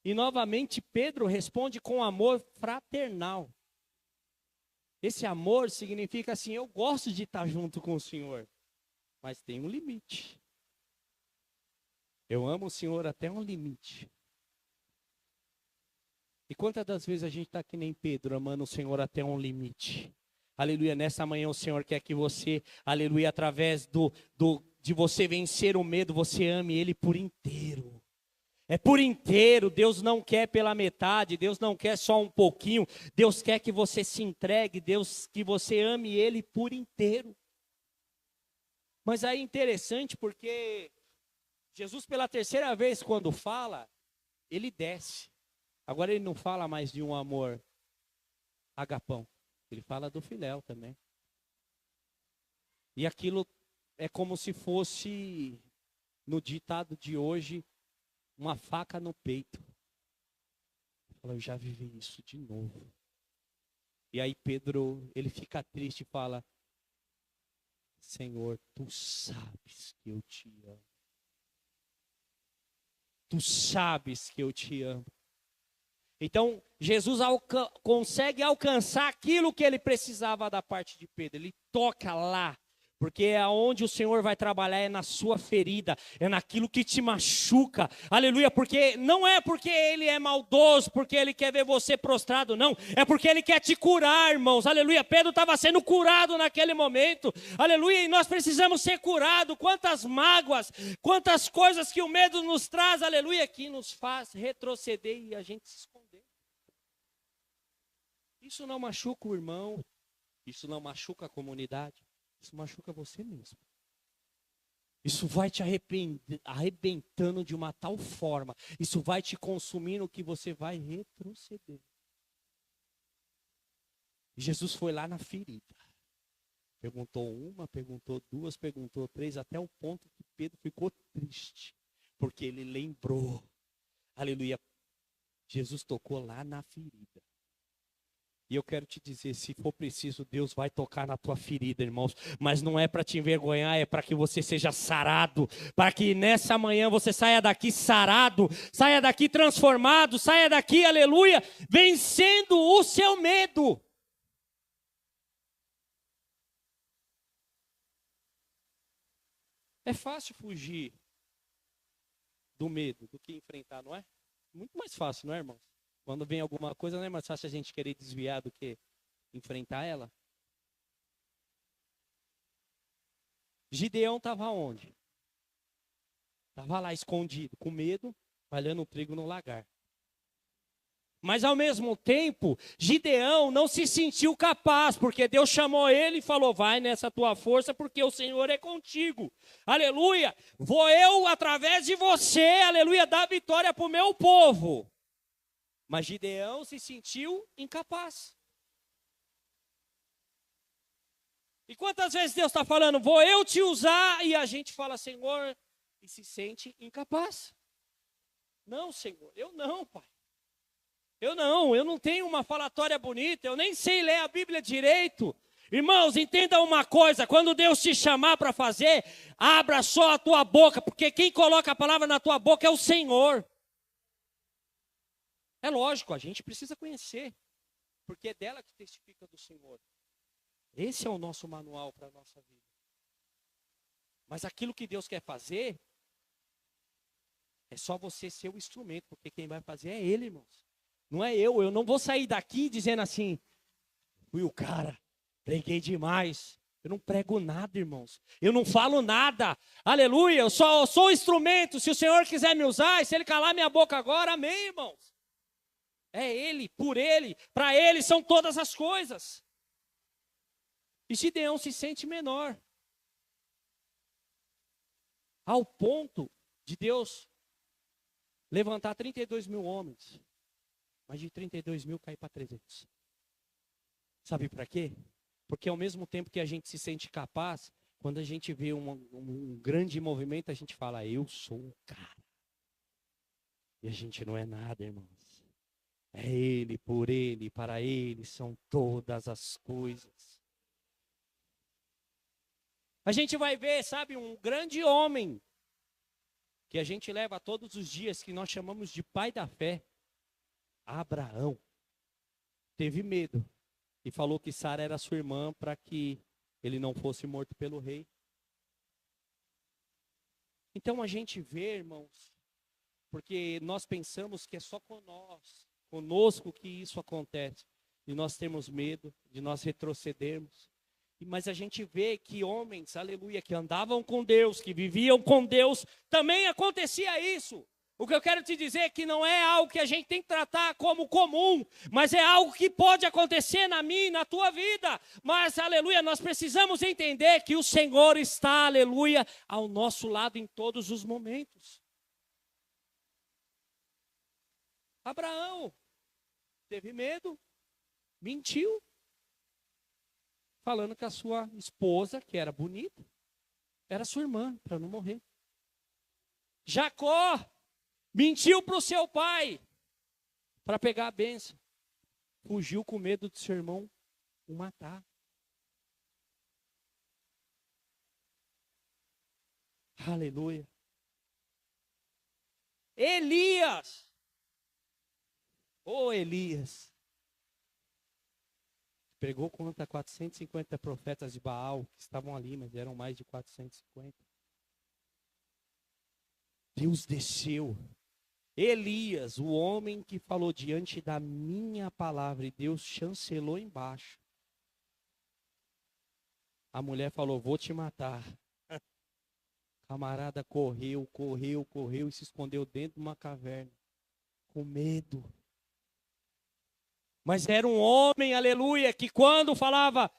E novamente Pedro responde com amor fraternal. Esse amor significa assim: eu gosto de estar junto com o Senhor, mas tem um limite. Eu amo o Senhor até um limite. E quantas das vezes a gente está que nem Pedro, amando o Senhor até um limite? Aleluia, nessa manhã o Senhor quer que você, aleluia, através de você vencer o medo, você ame Ele por inteiro. É por inteiro. Deus não quer pela metade, Deus não quer só um pouquinho. Deus quer que você se entregue, Deus que você ame Ele por inteiro. Mas aí é interessante porque Jesus pela terceira vez quando fala, Ele desce. Agora ele não fala mais de um amor agapão. Ele fala do filéu também. E aquilo é como se fosse, no ditado de hoje, uma faca no peito. Eu já vivi isso de novo. E aí Pedro, ele fica triste e fala: Senhor, tu sabes que eu te amo. Tu sabes que eu te amo. Então, Jesus consegue alcançar aquilo que ele precisava da parte de Pedro. Ele toca lá, porque é onde o Senhor vai trabalhar, é na sua ferida, é naquilo que te machuca. Aleluia, porque não é porque ele é maldoso, porque ele quer ver você prostrado, não. É porque ele quer te curar, irmãos. Aleluia, Pedro estava sendo curado naquele momento. Aleluia, e nós precisamos ser curados. Quantas mágoas, quantas coisas que o medo nos traz, aleluia, que nos faz retroceder e a gente se esconder. Isso não machuca o irmão, isso não machuca a comunidade, isso machuca você mesmo. Isso vai te arrebentando de uma tal forma, isso vai te consumindo que você vai retroceder. Jesus foi lá na ferida. Perguntou uma, perguntou duas, perguntou três, até o ponto que Pedro ficou triste, porque ele lembrou. Aleluia. Jesus tocou lá na ferida. E eu quero te dizer, se for preciso, Deus vai tocar na tua ferida, irmãos. Mas não é para te envergonhar, é para que você seja sarado. Para que nessa manhã você saia daqui sarado, saia daqui transformado, saia daqui, aleluia, vencendo o seu medo. É fácil fugir do medo do que enfrentar, não é? Muito mais fácil, não é, irmãos? Quando vem alguma coisa, não é mais fácil a gente querer desviar do que enfrentar ela? Gideão estava onde? Estava lá escondido, com medo, palhando o trigo no lagar. Mas ao mesmo tempo, Gideão não se sentiu capaz, porque Deus chamou ele e falou, vai nessa tua força, porque o Senhor é contigo. Aleluia, vou eu, através de você, aleluia, dar vitória para o meu povo. Mas Gideão se sentiu incapaz. E quantas vezes Deus está falando, vou eu te usar, e a gente fala, Senhor, e se sente incapaz. Não, Senhor, eu não, Pai. Eu não tenho uma falatória bonita, eu nem sei ler a Bíblia direito. Irmãos, entenda uma coisa, quando Deus te chamar para fazer, abra só a tua boca, porque quem coloca a palavra na tua boca é o Senhor. É lógico, a gente precisa conhecer, porque é dela que testifica do Senhor. Esse é o nosso manual para a nossa vida. Mas aquilo que Deus quer fazer, é só você ser o instrumento, porque quem vai fazer é Ele, irmãos. Não é eu não vou sair daqui dizendo assim, fui o cara, preguei demais. Eu não prego nada, irmãos. Eu não falo nada. Aleluia, eu só sou o instrumento. Se o Senhor quiser me usar, e se Ele calar minha boca agora, amém, irmãos. É Ele, por Ele, para Ele são todas as coisas. E Gideão se sente menor. Ao ponto de Deus levantar 32 mil homens. Mas de 32 mil cair para 300. Sabe para quê? Porque ao mesmo tempo que a gente se sente capaz, quando a gente vê um grande movimento, a gente fala, eu sou um cara. E a gente não é nada, irmãos. É Ele, por Ele, para Ele, são todas as coisas. A gente vai ver, sabe, um grande homem, que a gente leva todos os dias, que nós chamamos de pai da fé. Abraão teve medo e falou que Sara era sua irmã para que ele não fosse morto pelo rei. Então a gente vê, irmãos, porque nós pensamos que é só conosco que isso acontece, de nós termos medo, de nós retrocedermos. Mas a gente vê que homens, aleluia, que andavam com Deus, que viviam com Deus, também acontecia isso. O que eu quero te dizer é que não é algo que a gente tem que tratar como comum, mas é algo que pode acontecer na minha e na tua vida. Mas, aleluia, nós precisamos entender que o Senhor está, aleluia, ao nosso lado em todos os momentos. Abraão teve medo, mentiu, falando que a sua esposa, que era bonita, era sua irmã, para não morrer. Jacó mentiu para o seu pai, para pegar a bênção. Fugiu com medo de seu irmão o matar. Aleluia. Elias. Elias. Pregou contra 450 profetas de Baal, que estavam ali, mas eram mais de 450. Deus desceu. Elias, o homem que falou diante da minha palavra, e Deus chancelou embaixo. A mulher falou, vou te matar. Camarada correu e se escondeu dentro de uma caverna, com medo. Mas era um homem, aleluia, que quando falava,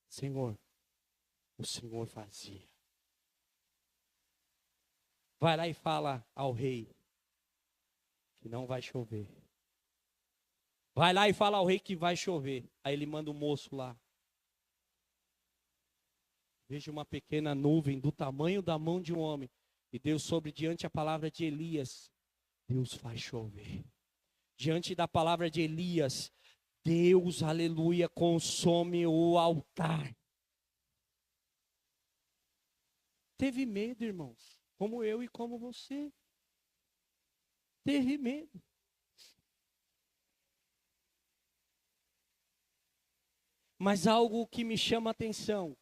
Senhor, o Senhor fazia. Vai lá e fala ao rei que não vai chover. Vai lá e fala ao rei que vai chover. Aí ele manda o moço lá. Veja uma pequena nuvem do tamanho da mão de um homem. E Deus sobre diante a palavra de Elias. Deus faz chover. Diante da palavra de Elias, Deus, aleluia, consome o altar. Teve medo, irmãos, como eu e como você. Teve medo. Mas algo que me chama a atenção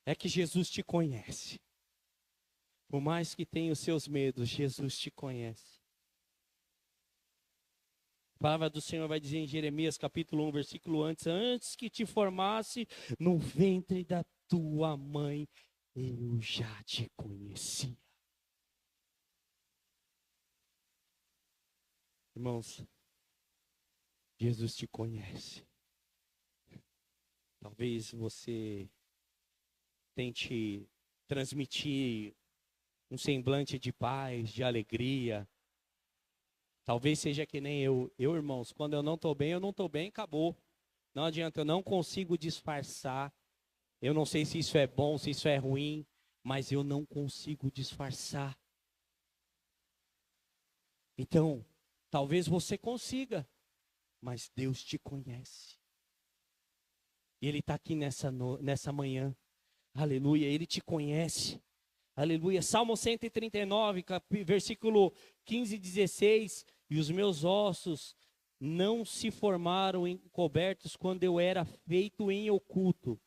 é que Jesus te conhece. Por mais que tenha os seus medos, Jesus te conhece. A palavra do Senhor vai dizer em Jeremias capítulo 1, versículo antes que te formasse no ventre da tua mãe, eu já te conhecia. Irmãos, Jesus te conhece. Talvez você tente transmitir um semblante de paz, de alegria. Talvez seja que nem eu. Eu, irmãos, quando eu não estou bem, acabou. Não adianta, eu não consigo disfarçar. Eu não sei se isso é bom, se isso é ruim, mas eu não consigo disfarçar. Então, talvez você consiga, mas Deus te conhece. E Ele está aqui nessa manhã. Aleluia, Ele te conhece. Aleluia. Salmo 139, versículo 15 e 16. E os meus ossos não se formaram encobertos quando eu era feito em oculto.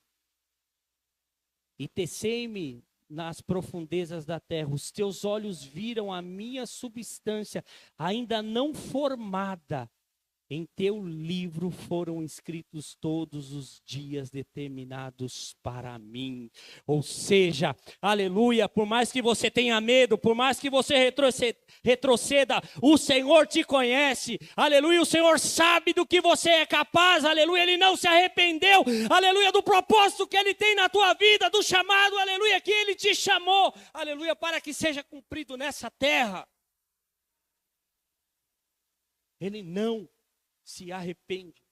E tecei-me nas profundezas da terra. Os teus olhos viram a minha substância, ainda não formada. Em teu livro foram escritos todos os dias determinados para mim. Ou seja, aleluia, por mais que você tenha medo, por mais que você retroceda, o Senhor te conhece. Aleluia, o Senhor sabe do que você é capaz. Aleluia, Ele não se arrependeu. Aleluia, do propósito que Ele tem na tua vida, do chamado, aleluia, que Ele te chamou. Aleluia, para que seja cumprido nessa terra. Ele não se arrepende.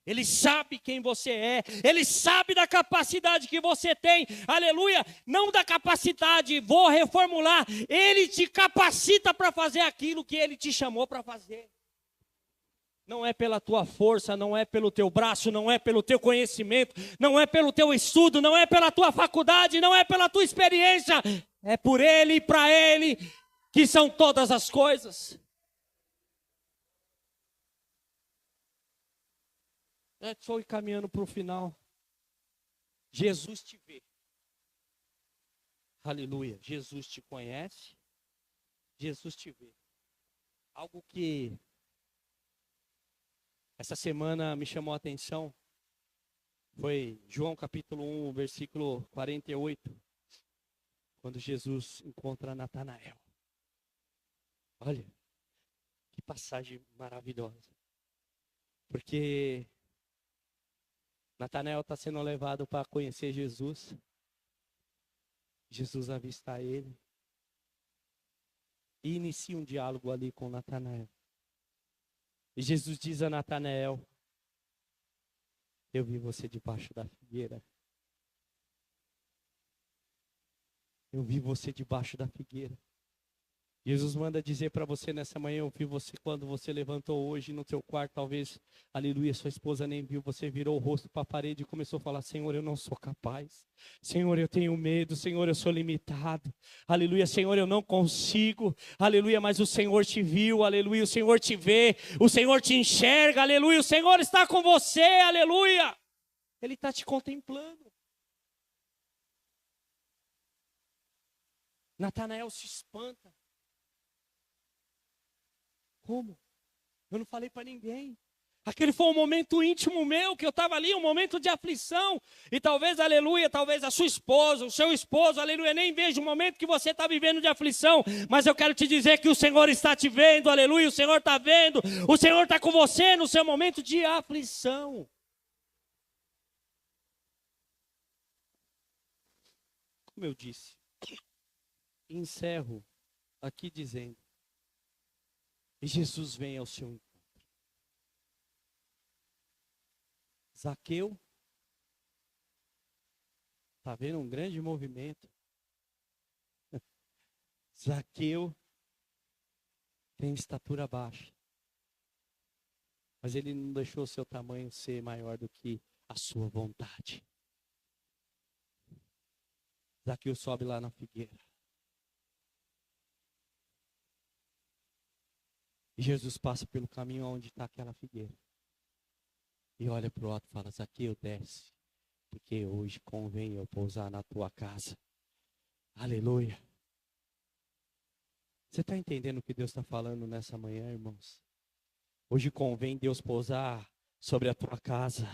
Ele sabe quem você é. Ele sabe da capacidade que você tem. Aleluia. Não da capacidade, vou reformular. Ele te capacita para fazer aquilo que Ele te chamou para fazer. Não é pela tua força, não é pelo teu braço, não é pelo teu conhecimento, não é pelo teu estudo, não é pela tua faculdade, não é pela tua experiência. É por Ele e para Ele que são todas as coisas. Estou caminhando para o final. Jesus te vê. Aleluia. Jesus te conhece. Jesus te vê. Algo que essa semana me chamou a atenção foi João capítulo 1, versículo 48. Quando Jesus encontra Natanael. Olha, que passagem maravilhosa. Porque Natanael está sendo levado para conhecer Jesus. Jesus avista ele. E inicia um diálogo ali com Natanael. E Jesus diz a Natanael: eu vi você debaixo da figueira. Eu vi você debaixo da figueira. Jesus manda dizer para você nessa manhã: eu vi você quando você levantou hoje no teu quarto, talvez, aleluia, sua esposa nem viu, você virou o rosto para a parede e começou a falar: Senhor, eu não sou capaz. Senhor, eu tenho medo. Senhor, eu sou limitado. Aleluia, Senhor, eu não consigo. Aleluia, mas o Senhor te viu. Aleluia, o Senhor te vê. O Senhor te enxerga. Aleluia, o Senhor está com você. Aleluia. Ele está te contemplando. Natanael se espanta. Como? Eu não falei para ninguém. Aquele foi um momento íntimo meu, que eu estava ali, um momento de aflição. E talvez, aleluia, talvez a sua esposa, o seu esposo, aleluia, nem veja o momento que você está vivendo de aflição. Mas eu quero te dizer que o Senhor está te vendo, aleluia, o Senhor está vendo. O Senhor está com você no seu momento de aflição. Como eu disse, encerro aqui dizendo: e Jesus vem ao seu encontro. Zaqueu, está vendo um grande movimento. Zaqueu tem estatura baixa, mas ele não deixou o seu tamanho ser maior do que a sua vontade. Zaqueu sobe lá na figueira. E Jesus passa pelo caminho onde está aquela figueira. E olha para o alto e fala: Zaqueu, desce, porque hoje convém eu pousar na tua casa. Aleluia. Você está entendendo o que Deus está falando nessa manhã, irmãos? Hoje convém Deus pousar sobre a tua casa.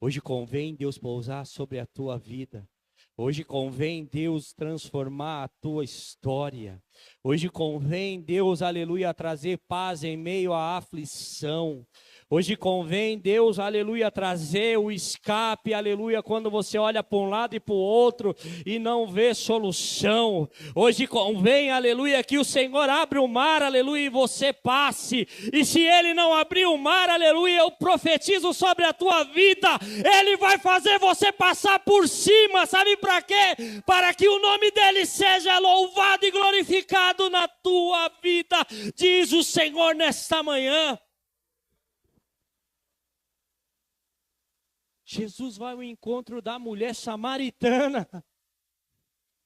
Hoje convém Deus pousar sobre a tua vida. Hoje convém Deus transformar a tua história. Hoje convém Deus, aleluia, trazer paz em meio à aflição. Hoje convém Deus, aleluia, trazer o escape, aleluia, quando você olha para um lado e para o outro e não vê solução. Hoje convém, aleluia, que o Senhor abra o mar, aleluia, e você passe. E se Ele não abrir o mar, aleluia, eu profetizo sobre a tua vida, Ele vai fazer você passar por cima, sabe para quê? Para que o nome dEle seja louvado e glorificado na tua vida, diz o Senhor nesta manhã. Jesus vai ao encontro da mulher samaritana.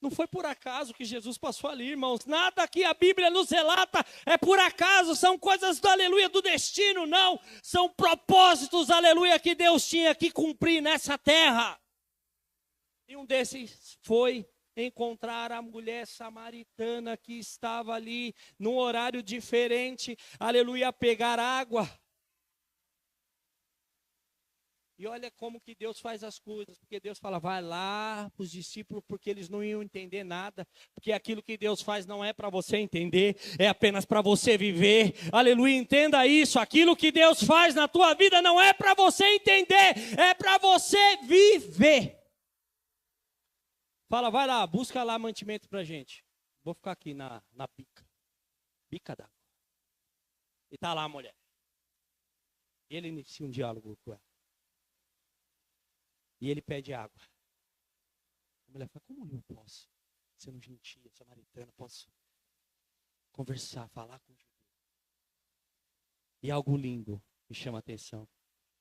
Não foi por acaso que Jesus passou ali, irmãos. Nada que a Bíblia nos relata é por acaso. São coisas do aleluia do destino, não. São propósitos, aleluia, que Deus tinha que cumprir nessa terra. E um desses foi encontrar a mulher samaritana que estava ali num horário diferente, aleluia, a pegar água. E olha como que Deus faz as coisas, porque Deus fala, vai lá para os discípulos, porque eles não iam entender nada, porque aquilo que Deus faz não é para você entender, é apenas para você viver, aleluia, entenda isso, aquilo que Deus faz na tua vida não é para você entender, é para você viver. Fala, vai lá, busca lá mantimento para a gente, vou ficar aqui na bica d'água. E está lá a mulher, e ele inicia um diálogo com ela. E ele pede água. A mulher fala, como eu posso, sendo gentia, samaritana, posso conversar, falar com Jesus? E algo lindo me chama a atenção.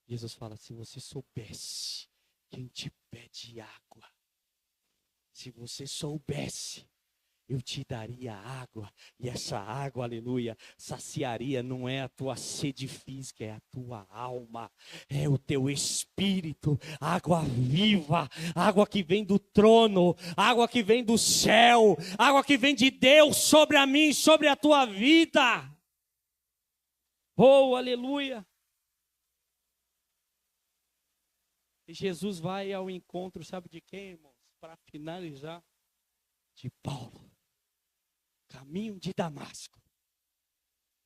Jesus fala, se você soubesse quem te pede água, se você soubesse, eu te daria água, e essa água, aleluia, saciaria, não é a tua sede física, é a tua alma, é o teu espírito, água viva, água que vem do trono, água que vem do céu, água que vem de Deus sobre a mim, sobre a tua vida. Oh, aleluia. E Jesus vai ao encontro, sabe de quem, irmãos? Para finalizar, de Paulo. Caminho de Damasco.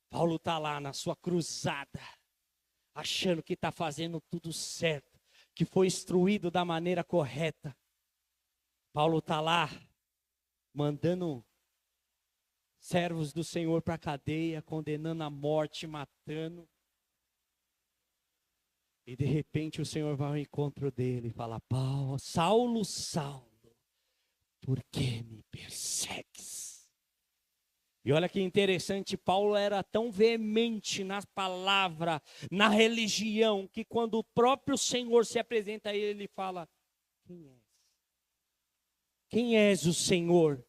Paulo está lá na sua cruzada, achando que está fazendo tudo certo, que foi instruído da maneira correta. Paulo está lá, mandando servos do Senhor para a cadeia, condenando a morte, matando. E de repente o Senhor vai ao encontro dele e fala, Paulo, Saulo, Saulo, por que me persegues? E olha que interessante, Paulo era tão veemente na palavra, na religião, que quando o próprio Senhor se apresenta a ele, ele fala, quem és? Quem és o Senhor?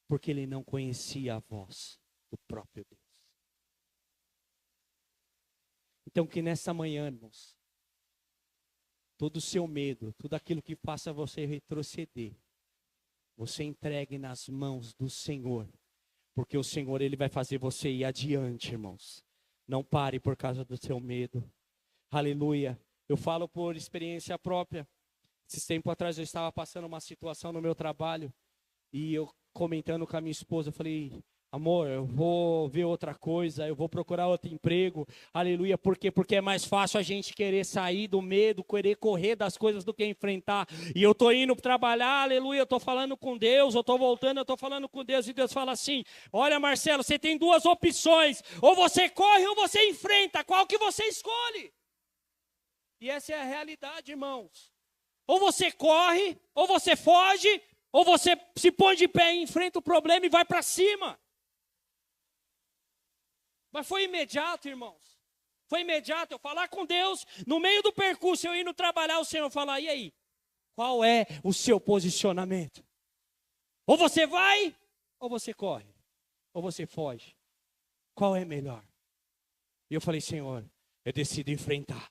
Porque ele não conhecia a voz do próprio Deus. Então que nessa manhã, irmãos, todo o seu medo, tudo aquilo que faça você retroceder, você entregue nas mãos do Senhor. Porque o Senhor, Ele vai fazer você ir adiante, irmãos. Não pare por causa do seu medo. Aleluia. Eu falo por experiência própria. Esses tempos atrás eu estava passando uma situação no meu trabalho. E eu comentando com a minha esposa, eu falei, amor, eu vou ver outra coisa, eu vou procurar outro emprego. Aleluia. Por quê? Porque é mais fácil a gente querer sair do medo, querer correr das coisas do que enfrentar. E eu estou indo trabalhar, aleluia, eu estou falando com Deus, eu estou voltando, eu estou falando com Deus. E Deus fala assim, olha Marcelo, você tem duas opções. Ou você corre ou você enfrenta. Qual que você escolhe? E essa é a realidade, irmãos. Ou você corre, ou você foge, ou você se põe de pé e enfrenta o problema e vai para cima. Mas foi imediato, irmãos. Foi imediato eu falar com Deus, no meio do percurso, eu indo trabalhar, o Senhor falar, e aí? Qual é o seu posicionamento? Ou você vai, ou você corre, ou você foge. Qual é melhor? E eu falei, Senhor, eu decido enfrentar.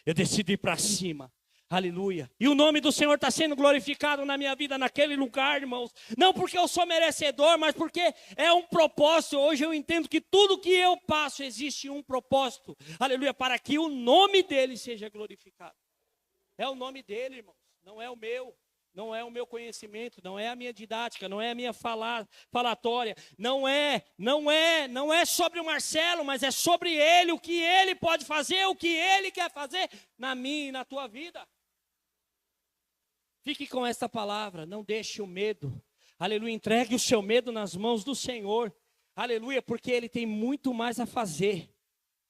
Eu decido ir para cima. Aleluia. E o nome do Senhor está sendo glorificado na minha vida, naquele lugar, irmãos. Não porque eu sou merecedor, mas porque é um propósito. Hoje eu entendo que tudo que eu passo existe um propósito. Aleluia. Para que o nome dele seja glorificado. É o nome dele, irmãos. Não é o meu. não é o meu conhecimento, não é a minha didática, não é a minha falatória, não é sobre o Marcelo, mas é sobre ele, o que ele pode fazer, o que ele quer fazer na minha e na tua vida. Fique com essa palavra, não deixe o medo, aleluia, entregue o seu medo nas mãos do Senhor, aleluia, porque Ele tem muito mais a fazer,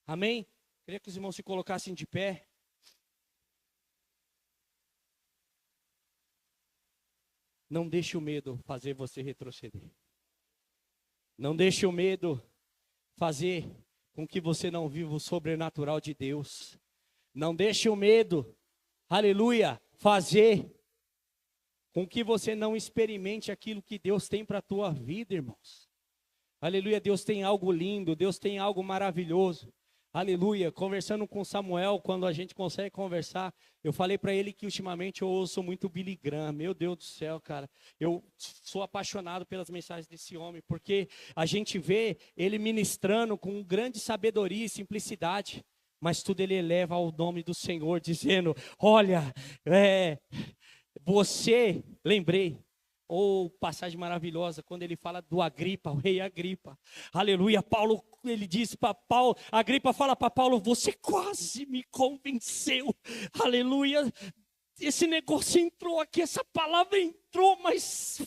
amém? Queria que os irmãos se colocassem de pé. Não deixe o medo fazer você retroceder. Não deixe o medo fazer com que você não viva o sobrenatural de Deus. Não deixe o medo, aleluia, fazer com que você não experimente aquilo que Deus tem para a tua vida, irmãos. Aleluia, Deus tem algo lindo, Deus tem algo maravilhoso. Aleluia, conversando com Samuel, quando a gente consegue conversar, eu falei para ele que ultimamente eu ouço muito Billy Graham. Meu Deus do céu, cara, eu sou apaixonado pelas mensagens desse homem, porque a gente vê ele ministrando com grande sabedoria e simplicidade, mas tudo ele eleva ao nome do Senhor, dizendo, olha, você, lembrei, passagem maravilhosa, quando ele fala do Agripa, o rei Agripa, aleluia, Paulo, ele diz para Paulo, Agripa fala para Paulo, você quase me convenceu, aleluia, esse negócio entrou aqui, essa palavra entrou, mas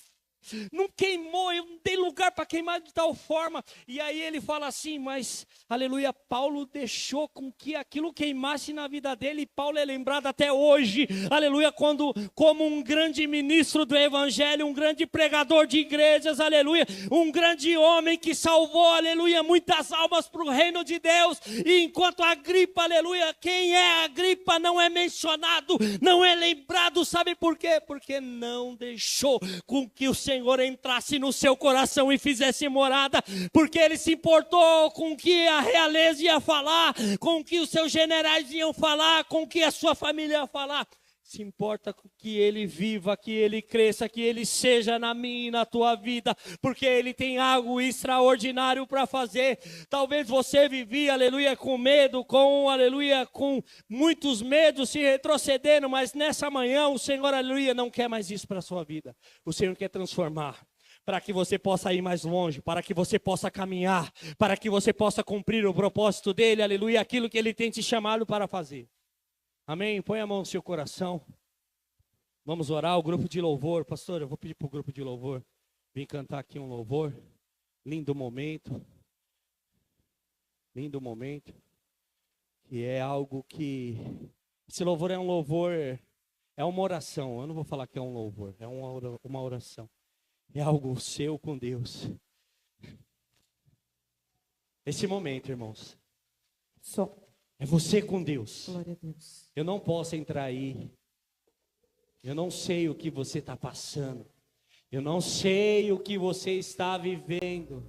não queimou, eu não dei lugar para queimar de tal forma, e aí ele fala assim, mas, aleluia, Paulo deixou com que aquilo queimasse na vida dele, e Paulo é lembrado até hoje, aleluia, como um grande ministro do evangelho, um grande pregador de igrejas, aleluia, um grande homem que salvou, aleluia, muitas almas para o reino de Deus, e enquanto Agripa, aleluia, quem é Agripa não é mencionado, não é lembrado, sabe por quê? Porque não deixou com que o Senhor entrasse no seu coração e fizesse morada, porque ele se importou com o que a realeza ia falar, com o que os seus generais iam falar, com o que a sua família ia falar. Se importa com que ele viva, que ele cresça, que ele seja na minha e na tua vida, porque ele tem algo extraordinário para fazer. Talvez você vivia, aleluia, com medo, aleluia, com muitos medos, se retrocedendo, mas nessa manhã o Senhor, aleluia, não quer mais isso para a sua vida. O Senhor quer transformar, para que você possa ir mais longe, para que você possa caminhar, para que você possa cumprir o propósito dele, aleluia, aquilo que ele tem te chamado para fazer. Amém? Põe a mão no seu coração. Vamos orar, o grupo de louvor. Pastor, eu vou pedir para o grupo de louvor vir cantar aqui um louvor. Lindo momento. Lindo momento. Que é algo que... Esse louvor é um louvor, é uma oração. Eu não vou falar que é um louvor, é uma oração. É algo seu com Deus. Esse momento, irmãos. É você com Deus. Glória a Deus. Eu não posso entrar aí. Eu não sei o que você está passando. Eu não sei o que você está vivendo.